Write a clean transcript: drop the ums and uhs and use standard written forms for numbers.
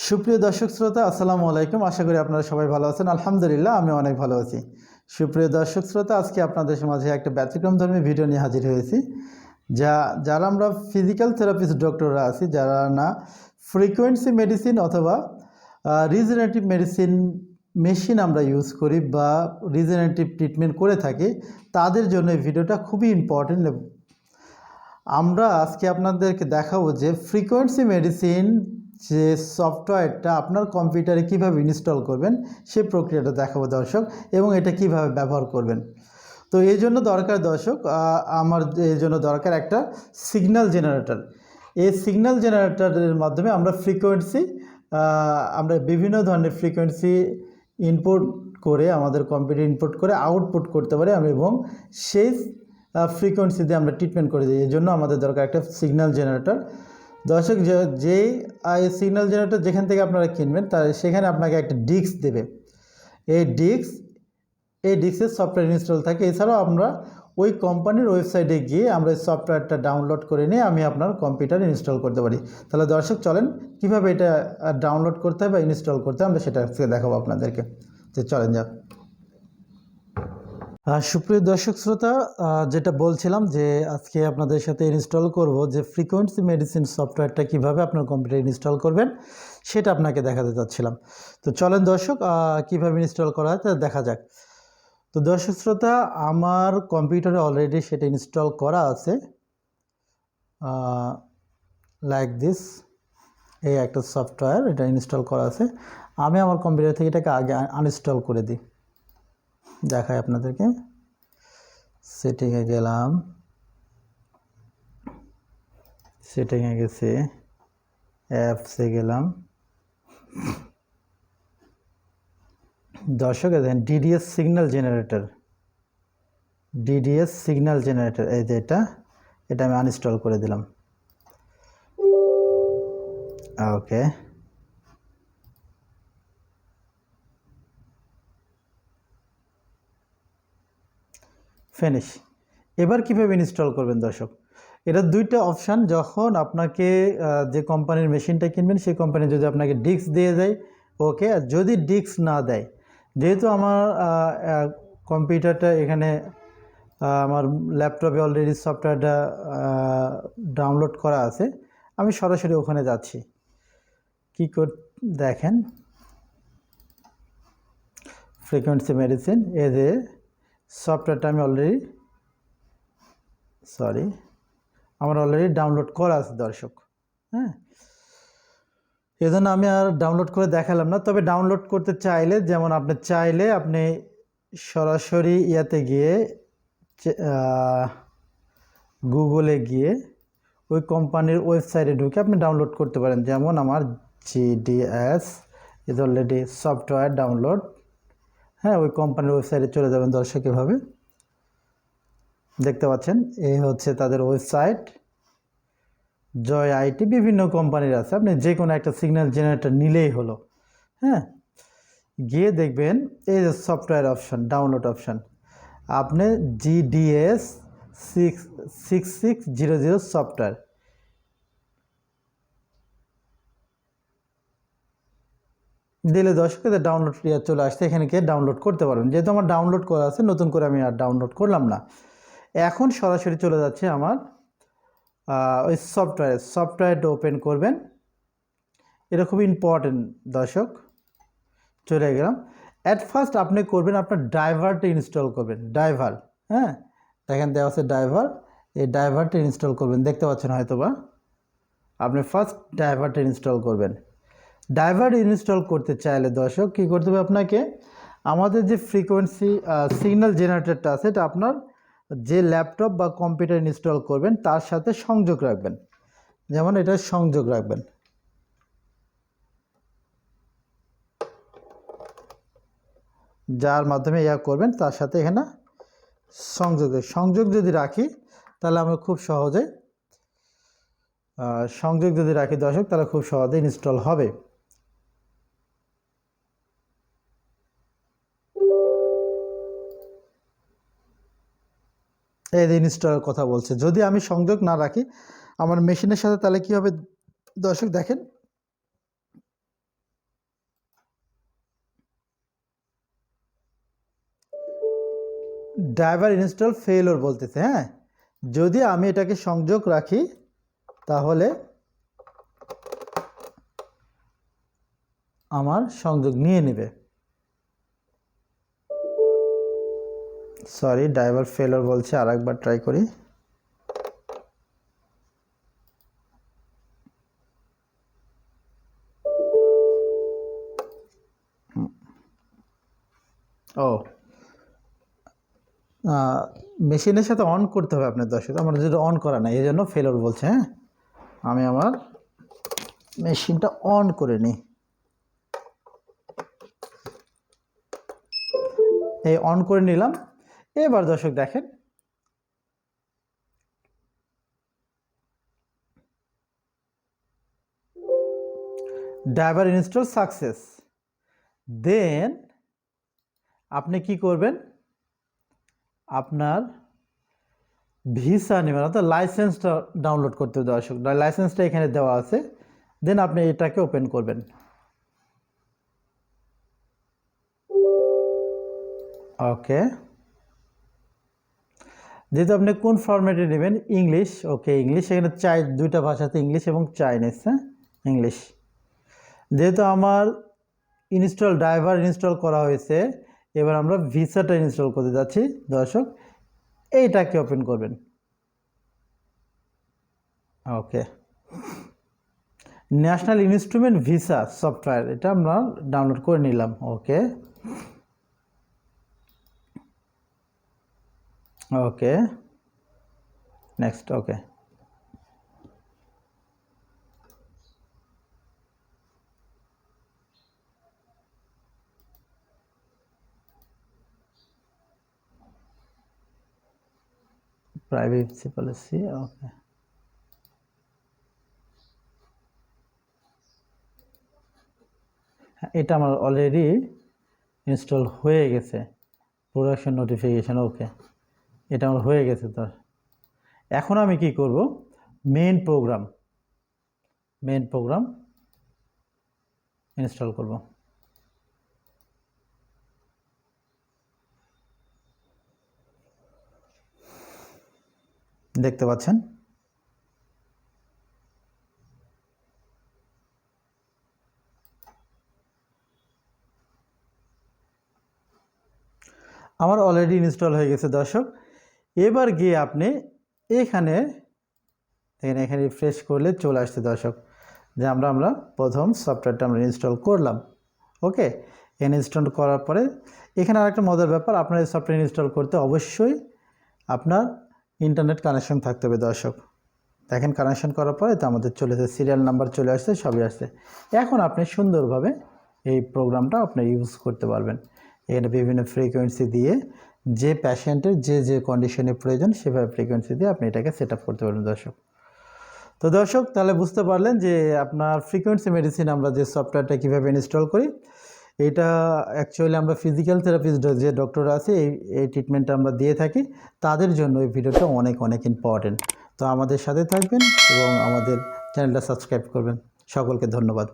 সুপ্রিয় দর্শক শ্রোতা আসসালামু আলাইকুম। আশা করি আপনারা সবাই ভালো আছেন। আলহামদুলিল্লাহ আমি অনেক ভালো আছি। সুপ্রিয় দর্শক শ্রোতা, আজকে আপনাদের মাঝে একটা ব্যতিক্রমধর্মী ভিডিও নিয়ে হাজির হয়েছি। যারা আমরা ফিজিক্যাল থেরাপিস্ট ডক্টররা আছি, যারা না ফ্রিকোয়েন্সি মেডিসিন অথবা রিজেনারেটিভ মেডিসিন মেশিন আমরা ইউজ করি বা রিজেনারেটিভ ট্রিটমেন্ট করে থাকি, তাদের জন্য এই ভিডিওটা খুবই ইম্পর্টেন্ট। আমরা আজকে আপনাদেরকে দেখাবো যে ফ্রিকোয়েন্সি মেডিসিন যে সফটওয়্যারটা আপনার কম্পিউটারে কিভাবে ইনস্টল করবেন সেই প্রক্রিয়াটা দেখাবো দর্শক, এবং এটা কিভাবে ব্যবহার করবেন। তো এই জন্য দরকার দর্শক, আমার এই জন্য দরকার একটা সিগন্যাল জেনারেটর। এই সিগন্যাল জেনারেটরের মাধ্যমে আমরা বিভিন্ন ধরনের ফ্রিকোয়েন্সি ইনপুট করে আমাদের কম্পিউটার ইনপুট করে আউটপুট করতে পারি এবং সেই ফ্রিকোয়েন্সি দিয়ে আমরা ট্রিটমেন্ট করে দিই। এই জন্য আমাদের দরকার একটা সিগন্যাল জেনারেটর। দর্শক, যেই সিগন্যাল জেনারেটর যেখান থেকে আপনারা কিনবেন সেখানে আপনাকে একটা ডিস্ক দেবে। এই ডিস্কের সফটওয়্যার ইনস্টল থাকে। এছাড়াও আমরা ওই কোম্পানির ওয়েবসাইটে গিয়ে আমরা এই সফটওয়্যারটা ডাউনলোড করে নিয়ে আমি আপনার কম্পিউটারে ইনস্টল করতে পারি। তাহলে দর্শক চলেন কীভাবে এটা ডাউনলোড করতে হয় বা ইনস্টল করতে হয় আমরা সেটা দেখাবো আপনাদেরকে। তো চলেন যাক। সুপ্রিয় দর্শক শ্রোতা, যেটা বলছিলাম যে আজকে আপনাদের সাথে ইনস্টল করব যে ফ্রিকোয়েন্সি মেডিসিন সফটওয়্যারটা কিভাবে আপনার কম্পিউটারে ইনস্টল করবেন সেটা আপনাকে দেখাতে চাচ্ছিলাম। তো চলেন দর্শক, কিভাবে ইনস্টল করা হয় তা দেখা যাক। তো দর্শক শ্রোতা, আমার কম্পিউটারে অলরেডি সেটা ইনস্টল করা আছে, লাইক দিস। এই একটা সফটওয়্যার, এটা ইনস্টল করা আছে। আমি আমার কম্পিউটার থেকে এটাকে আগে আনইনস্টল করে দিই, দেখাই আপনাদেরকে। সেটিংয়ে গেলাম, সেটিংয়ে গেছি, অ্যাপসে গেলাম। দর্শক দেখেন DDS signal generator, DDS signal generator, এই যে এটা আমি আনইনস্টল করে দিলাম। ওকে, ফিনিশ। এবার কীভাবে ইনস্টল করবেন দর্শক, এটা দুইটা অপশান। যখন আপনাকে যে কোম্পানির মেশিনটা কিনবেন সেই কোম্পানি যদি আপনাকে ডিস্ক দিয়ে দেয় ওকে, আর যদি ডিস্ক না দেয়, যেহেতু আমার কম্পিউটারটা এখানে আমার ল্যাপটপে অলরেডি সফটওয়্যারটা ডাউনলোড করা আছে, আমি সরাসরি ওখানে যাচ্ছি। কী দেখেন ফ্রিকোয়েন্সি মেডিসিন, এই যে সফটওয়্যারটা আমি আমার অলরেডি ডাউনলোড করা আছে দর্শক। হ্যাঁ, এই জন্য আমি আর ডাউনলোড করে দেখালাম না। তবে ডাউনলোড করতে চাইলে, যেমন আপনি সরাসরি ইয়াতে গিয়ে গুগলে গিয়ে ওই কোম্পানির ওয়েবসাইটে ঢুকে আপনি ডাউনলোড করতে পারেন। যেমন আমার DDS is already software download. হ্যাঁ, ওই কোম্পানির ওয়েবসাইটে চলে যাবেন দর্শক। এভাবে দেখতে পাচ্ছেন, এই হচ্ছে তাদের ওয়েবসাইট। জয় আইটি বিভিন্ন কোম্পানির আছে, আপনি যে কোনো একটা সিগন্যাল জেনারেটর নিলেই হলো। হ্যাঁ, গিয়ে দেখবেন এই যে সফটওয়্যার অপশান, ডাউনলোড অপশান, আপনি DDS 6600 সফটওয়্যার দিলে দর্শকদের ডাউনলোড চলে আসছে। এখানে গিয়ে ডাউনলোড করতে পারবেন। যেহেতু আমার ডাউনলোড করা আছে, নতুন করে আমি আর ডাউনলোড করলাম না। এখন সরাসরি চলে যাচ্ছে আমার ওই সফটওয়্যারটা ওপেন করবেন। এটা খুব ইম্পর্টেন্ট দর্শক। চলে গেলাম। অ্যাট ফার্স্ট আপনি করবেন, আপনার ড্রাইভারটা ইনস্টল করবেন। ড্রাইভার, হ্যাঁ দেখেন দেওয়া আছে ড্রাইভার। এই ড্রাইভারটা ইনস্টল করবেন, দেখতে পাচ্ছেন হয়তো বা। আপনি ফার্স্ট ড্রাইভারটা ইনস্টল করবেন। ড্রাইভার ইনস্টল করতে চাইলে দর্শক কী করতে হবে আপনাকে, আমাদের যে ফ্রিকোয়েন্সি সিগন্যাল জেনারেটরটা আছে এটা আপনার যে ল্যাপটপ বা কম্পিউটার ইনস্টল করবেন তার সাথে সংযোগ রাখবেন। যেমন এটা সংযোগ রাখবেন, যার মাধ্যমে করবেন তার সাথে এখানে সংযোগ যদি রাখি তাহলে আমরা খুব সহজে দর্শক তাহলে খুব সহজে ইনস্টল হবে। এই ইনস্টলের কথা বলছে। যদি আমি সংযোগ না রাখি আমার মেশিনের সাথে, তাহলে কী হবে দর্শক দেখেন, ড্রাইভার ইনস্টল ফেইলর বলতেছে। হ্যাঁ, যদি আমি এটাকে সংযোগ রাখি তাহলে আমার সংযোগ নিয়ে নেবে। সরি, ড্রাইভার ফেইলর বলছে, আরেকবার ট্রাই করি। ও, মেশিনের সাথে অন করতে হবে আপনার দর্শক, আমার যেটা অন করা নাই এই জন্য ফেইলর বলছে। হ্যাঁ, আমি আমার মেশিনটা অন করে নিই। এই অন করে নিলাম। এবার দর্শক দেখেন, ড্রাইভার ইনস্টল সাকসেস। দেন আপনি কি করবেন, আপনার ভিসা নেবেন, অর্থাৎ লাইসেন্সটা ডাউনলোড করতে হবে দর্শক। লাইসেন্সটা এখানে দেওয়া আছে। দেন আপনি এটাকে ওপেন করবেন। ওকে, যেহেতু আপনি কোন ফরম্যাটে নেবেন, ইংলিশ। ওকে, ইংলিশ। এখানে দুইটা ভাষাতে, ইংলিশ এবং চাইনিজ। হ্যাঁ, ইংলিশ। যেহেতু আমার ড্রাইভার ইনস্টল করা হয়েছে, এবার আমরা ভিসাটা ইনস্টল করতে যাচ্ছি দর্শক। এইটাকে ওপেন করবেন। ওকে, ন্যাশনাল ইনস্ট্রুমেন্ট ভিসা সফটওয়্যার, এটা আমরা ডাউনলোড করে নিলাম। ওকে ওকে, নেক্সট। ওকে, প্রাইভেসি পলিসি। ওকে, এটা আমার অলরেডি ইনস্টল হয়ে গেছে। Production notification. ওকে, এটা আমার হয়ে গেছে। তো এখন আমি কি করব, মেইন প্রোগ্রাম ইনস্টল করব। দেখতে পাচ্ছেন, আমার অলরেডি ইনস্টল হয়ে গেছে দর্শক। এবার গিয়ে আপনি এখানে রিফ্রেশ করলে চলে আসছে দর্শক, যে আমরা প্রথম সফটওয়্যারটা আমরা ইনস্টল করলাম। ওকে, ইনস্টল করার পরে এখানে আরেকটা মজার ব্যাপার, আপনার এই সফটওয়্যার ইনস্টল করতে অবশ্যই আপনার ইন্টারনেট কানেকশন থাকতে হবে দর্শক। দেখেন, কানেকশন করার পরে তো আমাদের চলে আসছে, সিরিয়াল নাম্বার চলে আসছে, সবই আসছে। এখন আপনি সুন্দরভাবে এই প্রোগ্রামটা আপনি ইউজ করতে পারবেন। এখানে বিভিন্ন ফ্রিকোয়েন্সি দিয়ে যে প্যাশেন্টের যে কন্ডিশনে প্রয়োজন সেভাবে ফ্রিকোয়েন্সি দিয়ে আপনি এটাকে সেট আপ করতে পারবেন দর্শক। তো দর্শক, তাহলে বুঝতে পারলেন যে আপনার ফ্রিকোয়েন্সি মেডিসিন আমরা যে সফটওয়্যারটা কীভাবে ইনস্টল করি। এটা অ্যাকচুয়ালি আমরা ফিজিক্যাল থেরাপিস্ট যে ডক্টর আছে, এই ট্রিটমেন্টটা আমরা দিয়ে থাকি, তাদের জন্য এই ভিডিওটা অনেক অনেক ইম্পর্টেন্ট। তো আমাদের সাথে থাকবেন এবং আমাদের চ্যানেলটা সাবস্ক্রাইব করবেন। সকলকে ধন্যবাদ।